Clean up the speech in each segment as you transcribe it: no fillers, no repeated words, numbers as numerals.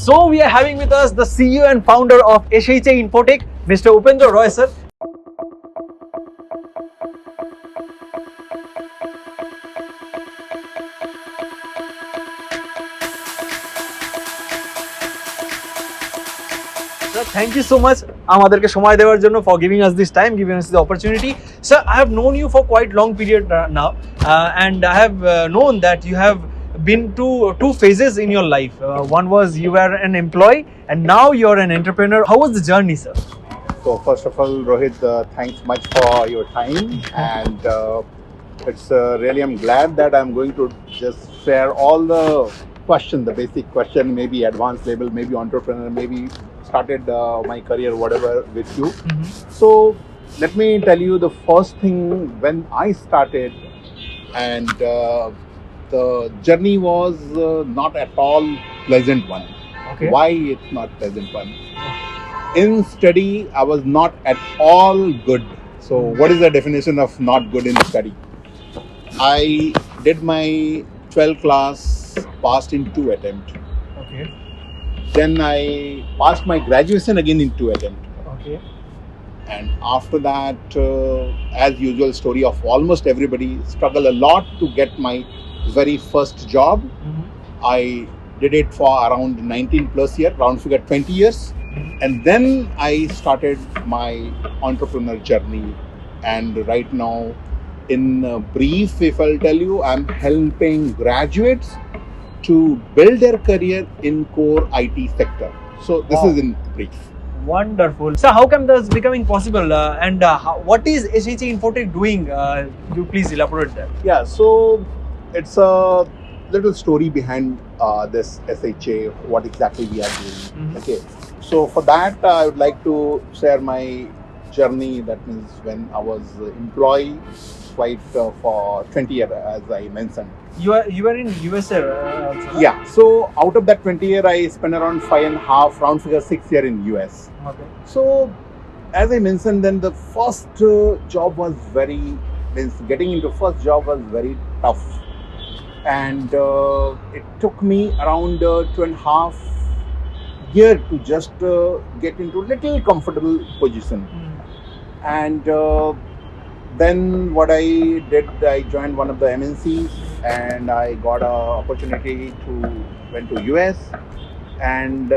So we are having with us the CEO and founder of SHA Infotech, Mr. Upendra Roy, sir. Sir, thank you so much আমাদেরকে সময় দেওয়ার জন্য for giving us this time, giving us the opportunity. Sir, I have known you for quite long period now, and I have known that you have been to two phases in your life. One was you were an employee, and now you're an entrepreneur. How was the journey, sir? So first of all, Rohit, thanks much for your time, and it's really I'm glad that I'm going to just share all the question, the basic question, maybe advanced level, maybe entrepreneur, maybe started my career, whatever, with you. So let me tell you the first thing when I started, and the journey was not at all pleasant one. Okay. Why it's not pleasant one? In study, I was not at all good. So what is the definition of not good in study? I did my 12th class, passed in 2 attempts. Okay. Then I passed my graduation again in 2 attempts. Okay. And after that, as usual story of almost everybody, struggle a lot to get my very first job. I did it for around 19 plus years, round figure 20 years. And then I started my entrepreneur journey. And right now, in brief, if I'll tell you, I'm helping graduates to build their career in core IT sector. So this is in brief. Wonderful. So how come this becoming possible? And what is SHA Infotech doing? You please elaborate that. Yeah, so it's a little story behind this SHA, what exactly we are doing. Okay, so for that I would like to share my journey. That means when I was employee quite for 20 years, as I mentioned. You were in USA also, huh? Yeah, so out of that 20 year I spent around 5.5, round figure 6 year in US. Okay. So as I mentioned, then the first job was getting into first job was very tough, and it took me around 2.5 years to just get into little comfortable position. And then what I did, I joined one of the MNCs, and I got an opportunity to went to US, and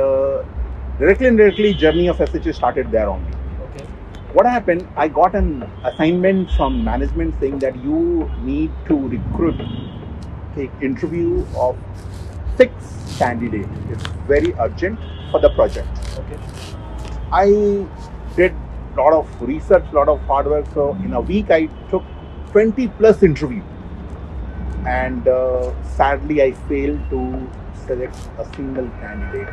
directly and indirectly journey of SHA started there only. Okay. What happened, I got an assignment from management saying that you need to take interview of 6 candidates. It's very urgent for the project. Okay. I did lot of research, lot of hard work. So in a week I took 20 plus interview, and sadly I failed to select a single candidate.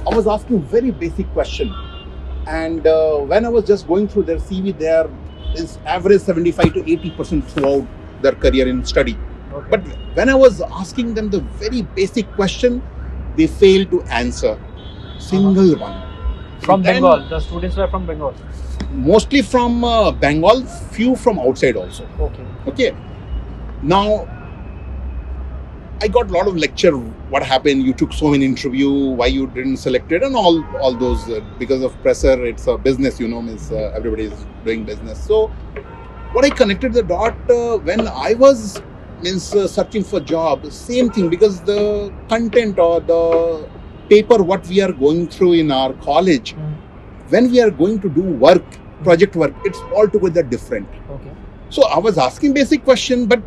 I was asking very basic question, and when I was just going through their CV, there is average 75 to 80% throughout their career in study. Okay. But when I was asking them the very basic question, they failed to answer single one. From Then, Bengal, the students were from Bengal. mostly from Bengal, few from outside also. Okay. Okay. Now, I got a lot of lecture. What happened? You took so many interview. Why you didn't select it? And all those because of pressure. It's a business, means everybody is doing business. So, what I connected the dot when I was searching for job. Same thing, because the content or the paper what we are going through in our college, when we are going to do work, project work, it's altogether different. Okay. So I was asking basic question, but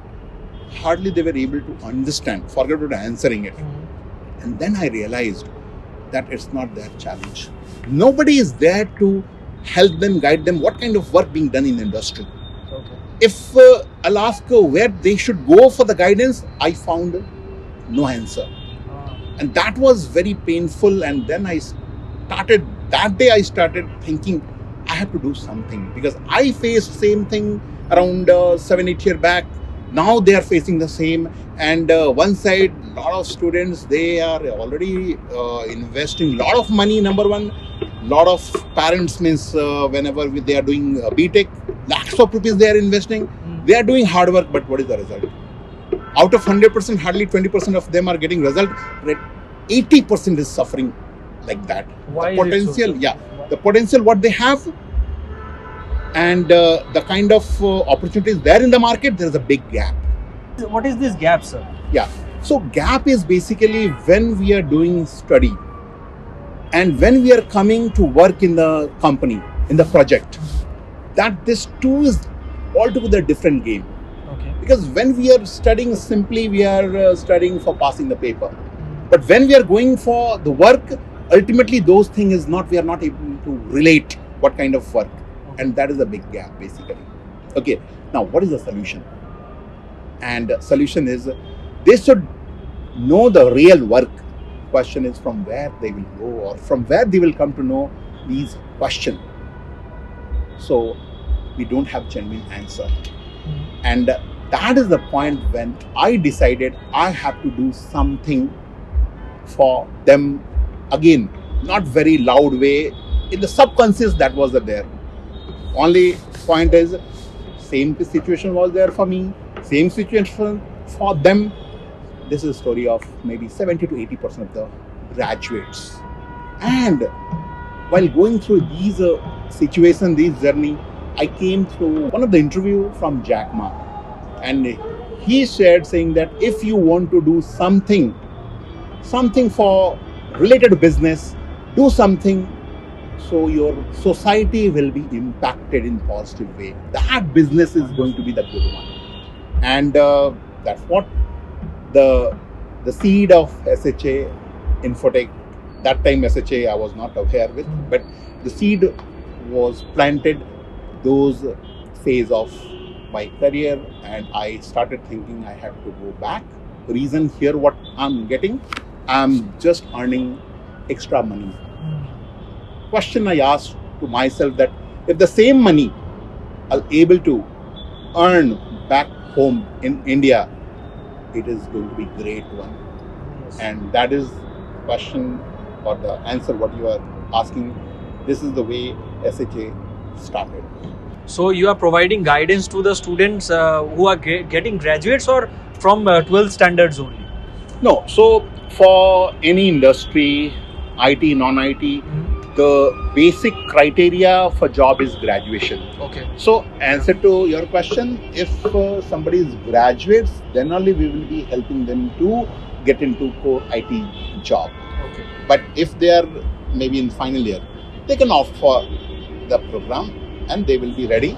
hardly they were able to understand, forget about answering it. And then I realized that it's not their challenge. Nobody is there to help them, guide them, what kind of work being done in industry. Okay. If I'll ask where they should go for the guidance, I found no answer. And that was very painful. And then that day I started thinking I have to do something, because I faced same thing around 7-8 years back. Now they are facing the same. And one side, lot of students, they are already investing a lot of money, number one. Lot of parents whenever they are doing BTech, lakhs of rupees they are investing. They are doing hard work, but what is the result? Out of 100%, hardly 20% of them are getting result. 80% is suffering like that. Why The is it so, potential, sir? yeah, the potential what they have, and the kind of opportunities there in the market, there is a big gap. What is this gap, sir? Yeah. So gap is basically when we are doing study and when we are coming to work in the company, in the project, that this two is altogether different game. Okay. Because when we are studying, simply we are studying for passing the paper. But when we are going for the work, ultimately those things is not, we are not able to relate what kind of work. And that is a big gap basically. Okay, now what is the solution? And solution is they should know the real work. Question is from where they will go or from where they will come to know these questions. So we don't have genuine answer. And that is the point when I decided I have to do something for them. Again, not very loud way. In the subconscious that was there. Only point is, same situation was there for me, same situation for them. This is a story of maybe 70 to 80% of the graduates. And while going through these situations, this journey, I came through one of the interview from Jack Ma. And he shared saying that if you want to do something for related to business, do something so your society will be impacted in positive way. That business is going to be the good one. And that's what the seed of SHA Infotech, that time SHA I was not aware with, but the seed was planted those phase of my career, and I started thinking I have to go back. Reason here what I'm getting, I'm just earning extra money. Question I asked to myself that if the same money I'll able to earn back home in India, it is going to be great one. Yes. And that is question or the answer what you are asking. This is the way SHA started. So you are providing guidance to the students who are getting graduates or from 12th standards only? No, so for any industry, IT, non-IT, the basic criteria for job is graduation. Okay. So answer to your question, if somebody is graduates, then only we will be helping them to get into core IT job. Okay. But if they are maybe in final year, they can opt for the program and they will be ready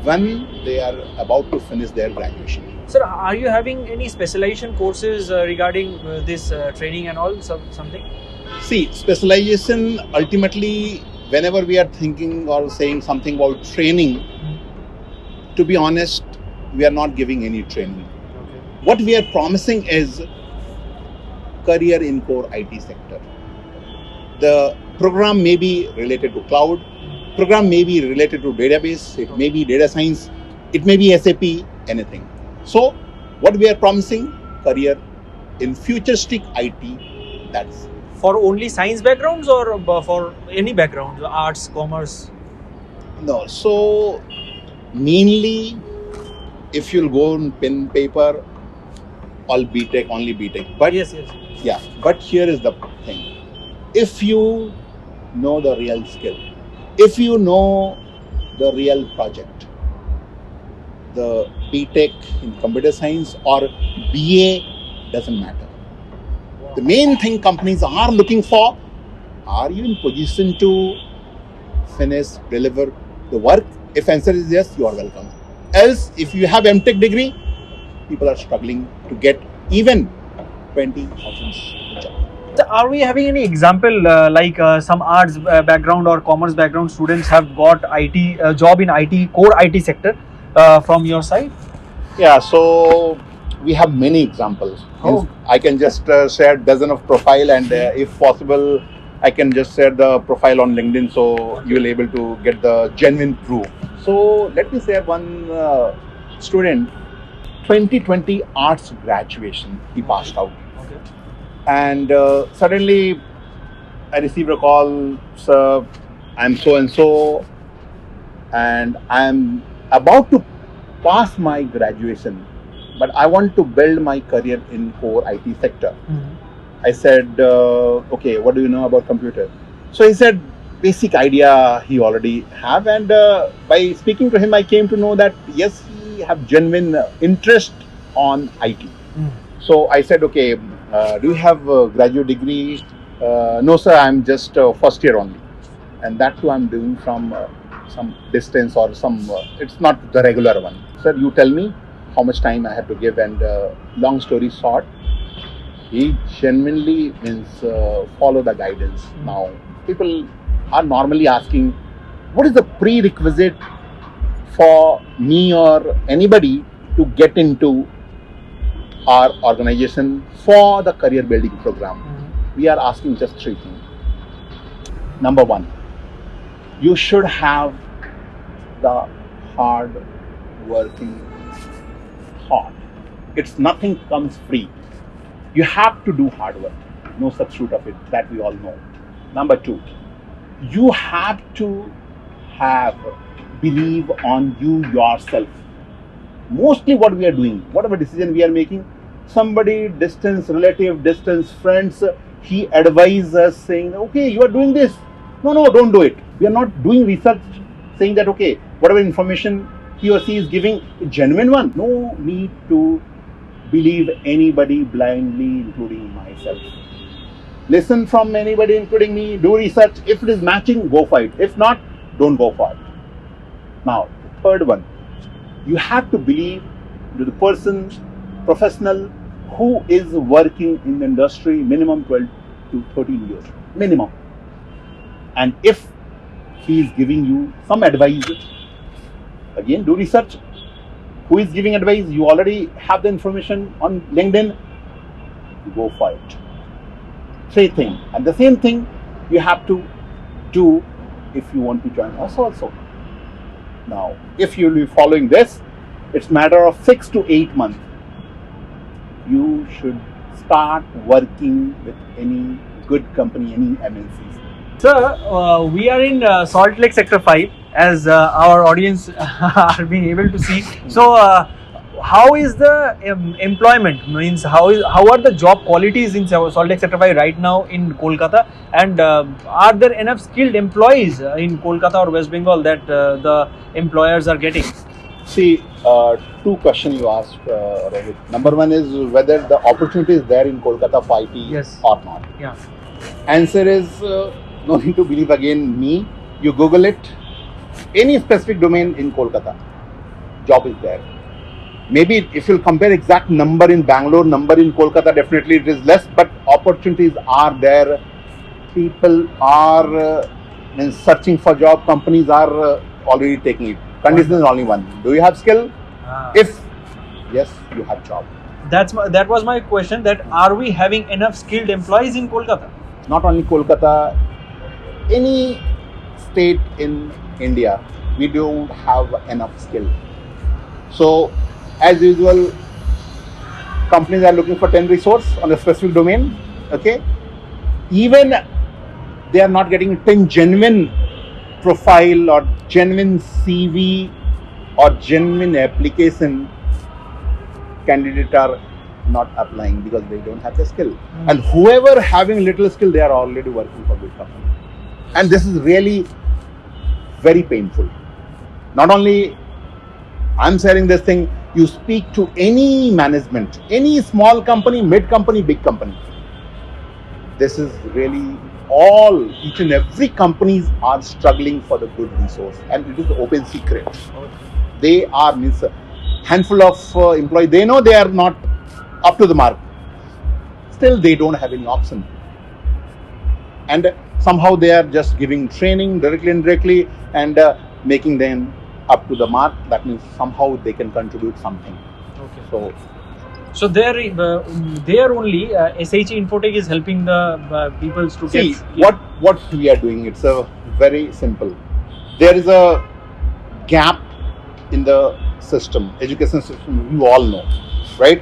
when they are about to finish their graduation. Sir, are you having any specialization courses regarding this training and all, something? See, specialization ultimately, whenever we are thinking or saying something about training, to be honest, we are not giving any training. Okay. What we are promising is career in core IT sector. The program may be related to cloud, program may be related to database, it may be data science, it may be SAP, anything. So, what we are promising, career in futuristic IT, that's for only science backgrounds or for any background, arts, commerce? No, so mainly if you'll go on pen paper, all BTech, only BTech. But yes. Yeah, but here is the thing. If you know the real skill, if you know the real project, the BTech in computer science or BA doesn't matter. The main thing companies are looking for, are you in position to finish, deliver the work? If answer is yes, you are welcome. Else, if you have MTech degree, people are struggling to get even 20,000 job. Are we having any example like some arts background or commerce background students have got IT job in IT, core IT sector from your side? Yeah, so we have many examples. Oh. I can just share dozen of profile, and if possible, I can just share the profile on LinkedIn so you will able to get the genuine proof. So let me share one student, 2020 arts graduation, he passed out. Okay. And suddenly I received a call, sir, I'm so and so, and I'm about to pass my graduation, but I want to build my career in core IT sector. I said, okay, what do you know about computer? So he said, basic idea he already have, and by speaking to him, I came to know that yes, he have genuine interest on IT. So I said, okay, do you have a graduate degree? No, sir, I'm just first year only, and that too I'm doing from some distance or some. It's not the regular one. Sir, you tell me how much time I have to give, and long story short, he genuinely means follow the guidance. Now, people are normally asking, what is the prerequisite for me or anybody to get into our organization for the career building program? We are asking just three things. Number one, you should have the hard working thought. It's nothing comes free. You have to do hard work. No substitute of it. That we all know. Number two, you have to believe on you yourself. Mostly what we are doing, whatever decision we are making, somebody, distance, relative, distance, friends, he advises us saying, okay, you are doing this. No, don't do it. We are not doing research saying that, okay, whatever information he or she is giving, a genuine one. No need to believe anybody blindly, including myself. Listen from anybody, including me, do research. If it is matching, go for it. If not, don't go for it. Now, the third one, you have to believe to the person, professional, who is working in the industry minimum 12 to 13 years, minimum. And if he is giving you some advice, again, do research. Who is giving advice? You already have the information on LinkedIn. You go for it. Same thing. And the same thing you have to do if you want to join us also. Now, if you will be following this, it's a matter of 6 to 8 months. You should start working with any good company, any MNCs. Sir, we are in Salt Lake Sector 5, as our audience are being able to see. So, how is the employment? Means how are the job qualities in Salt Lake Sector 5 right now in Kolkata? And are there enough skilled employees in Kolkata or West Bengal that the employers are getting? See, two questions you asked, Rohit. Number one is whether the opportunity is there in Kolkata for IT or not. Yeah. Answer is no need to believe again me. You Google it. Any specific domain in Kolkata, job is there. Maybe if you'll compare exact number in Bangalore, number in Kolkata, definitely it is less, but opportunities are there. People are searching for job. Companies are already taking it. Condition is only one. Do you have skill? If yes, you have job. That was my question. That are we having enough skilled employees in Kolkata? Not only Kolkata, any state in India, we don't have enough skill. So, as usual, companies are looking for 10 resource on a specific domain. Okay, even they are not getting 10 genuine profile or genuine CV or genuine application. Candidates are not applying because they don't have the skill. And whoever having little skill, they are already working for big company. And this is really very painful. Not only I'm sharing this thing, you speak to any management, any small company, mid company, big company. This is really all, each and every companies are struggling for the good resource, and it is open secret. They are means a handful of employees, they know they are not up to the mark. Still they don't have any option. And somehow they are just giving training directly and indirectly and making them up to the mark. That means somehow they can contribute something. Okay. So there only SHE Infotech is helping the people to see, get. What we are doing, it's a very simple. There is a gap in the system, education system, you all know, right?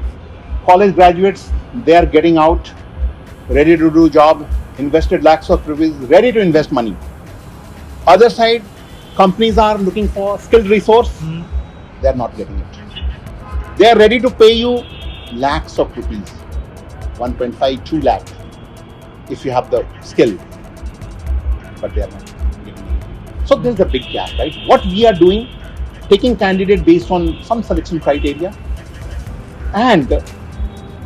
College graduates, they are getting out, ready to do job, invested lakhs of rupees, ready to invest money. Other side, companies are looking for skilled resource, they are not getting it. They are ready to pay you lakhs of rupees, 1.5, 2 lakh. if you have the skill, but they are not getting it. So there's a big gap, right? What we are doing, taking candidate based on some selection criteria, and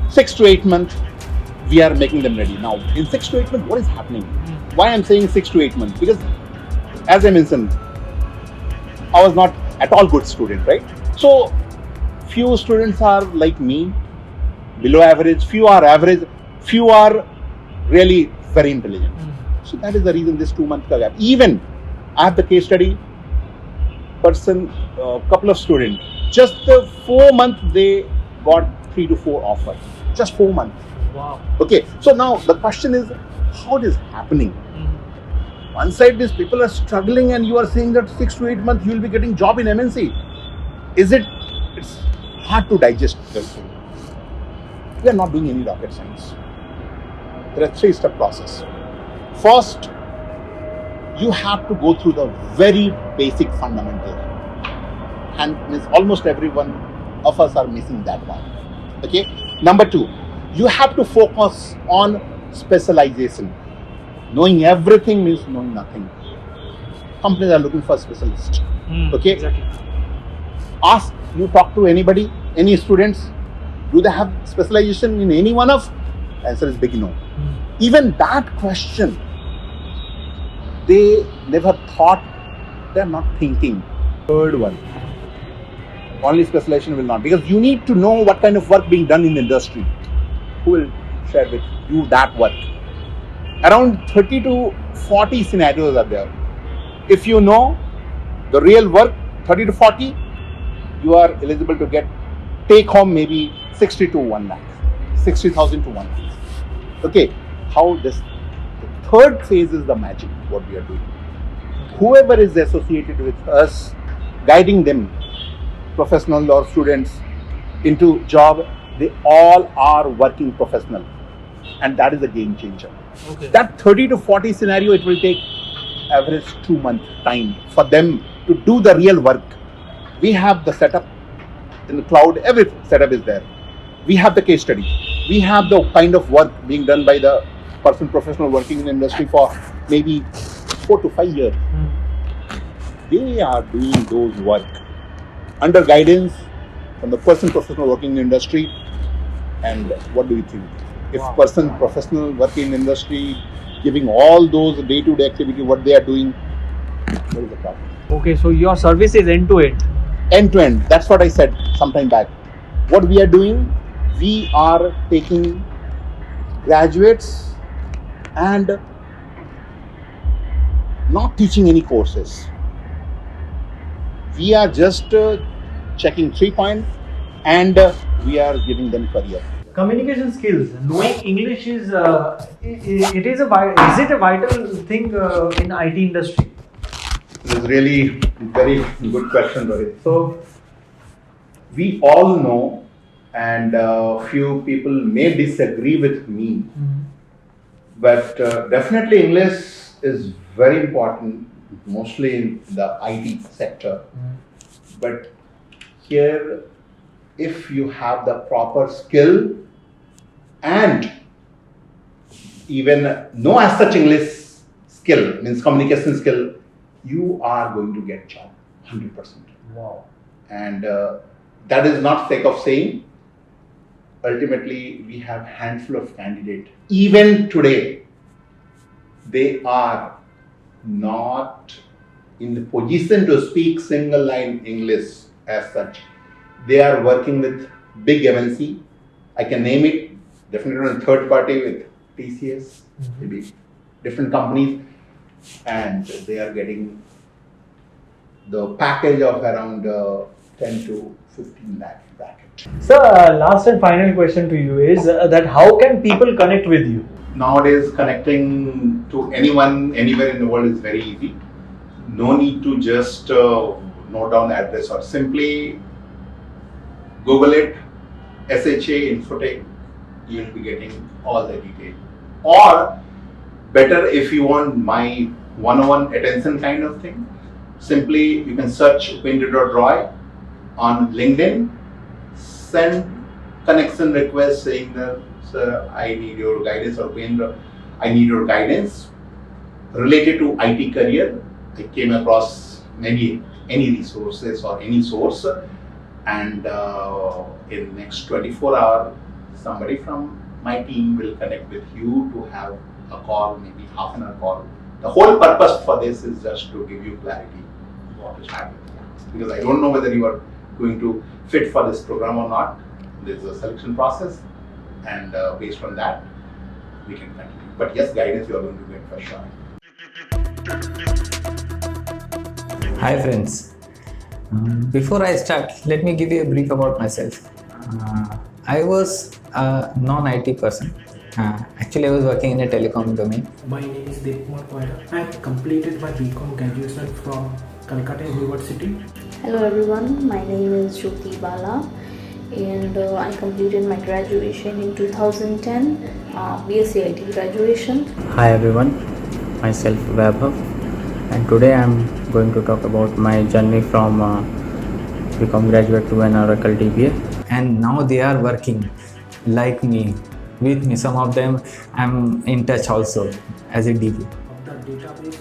6 to 8 months, we are making them ready. Now, in 6 to 8 months, what is happening? Why I'm saying 6 to 8 months? Because, as I mentioned, I was not at all good student, right? So, few students are like me, below average, few are average, few are really very intelligent. So that is the reason this 2 month gap. Even I have the case study person, couple of students, just 4 months they got 3 to 4 offers. Just 4 months. Wow. Okay. So now the question is, how it is happening? One side, these people are struggling, and you are saying that 6 to 8 months you will be getting job in MNC. It's hard to digest. We are not doing any rocket science. There are 3-step process. First, you have to go through the very basic fundamentals, and almost every one of us are missing that one. Okay. Number 2, you have to focus on specialization. Knowing everything means knowing nothing. Companies are looking for specialists. Okay. Exactly. Ask, you talk to anybody, any students, do they have specialization in any one of? Answer is big no. Even that question, they never thought, they're not thinking. Third one, only specialization will not, because you need to know what kind of work being done in the industry. Who will share with you that work? Around 30 to 40 scenarios are there. If you know the real work, 30 to 40, you are eligible to get take home maybe 60 to 1 lakh, 60,000 to 1 lakh. Okay, how this, the third phase is the magic, what we are doing. Whoever is associated with us, guiding them, professional or students, into job, they all are working professional. And that is a game changer. Okay. That 30 to 40 scenario, it will take average 2 months time for them to do the real work. We have the setup in the cloud, every setup is there. We have the case study. We have the kind of work being done by the person professional working in the industry for maybe 4 to 5 years. They are doing those work under guidance from the person professional working in the industry. And what do you think? If person professional working in the industry giving all those day-to-day activity, what they are doing, what is the problem? Okay, so your service is end to end. End to end. That's what I said sometime back. What we are doing, we are taking graduates and not teaching any courses. We are just checking 3 points and we are giving them career. Communication skills, knowing English is is it a vital thing in IT industry? This is really very good question, Rohit. So we all know, and few people may disagree with me, but definitely English is very important, mostly in the IT sector. But here, if you have the proper skill and even no as such English skill, means communication skill, you are going to get job 100%. Wow. And that is not sake of saying. Ultimately, we have handful of candidates. Even today, they are not in the position to speak single line English as such. They are working with big MNC. I can name it, definitely on third party with TCS, maybe different companies, and they are getting the package of around 10 to 15 lakh bracket. So, last and final question to you is that how can people connect with you? Nowadays, connecting to anyone, anywhere in the world is very easy. No need to just note down the address or simply Google it, SHA Infotech, you will be getting all the details. Or better, if you want my one-on-one attention kind of thing, simply you can search Roy on LinkedIn, send connection request saying that, sir, I need your guidance, or I need your guidance related to IT career. I came across maybe any resources or any source, and in next 24 hours, somebody from my team will connect with you to have a call, maybe half an hour call. The whole purpose for this is just to give you clarity what is happening, because I don't know whether you are going to fit for this program or not. There is a selection process, and based on that, we can continue. But yes, guidance you are going to get for sure. Hi friends. Before I start, let me give you a brief about myself. I was a non-IT person. Actually, I was working in a telecom domain. My name is Deb Kumar Roy. I completed my BCom graduation from Calcutta University. Hello everyone, my name is Jyoti Bala and I completed my graduation in 2010, BSc IT graduation. Hi everyone, myself Vaibhav, and today I am going to talk about my journey from BCom graduate to an Oracle DBA. And now they are working like me, with me. Some of them I'm in touch also as a DBA. Of the database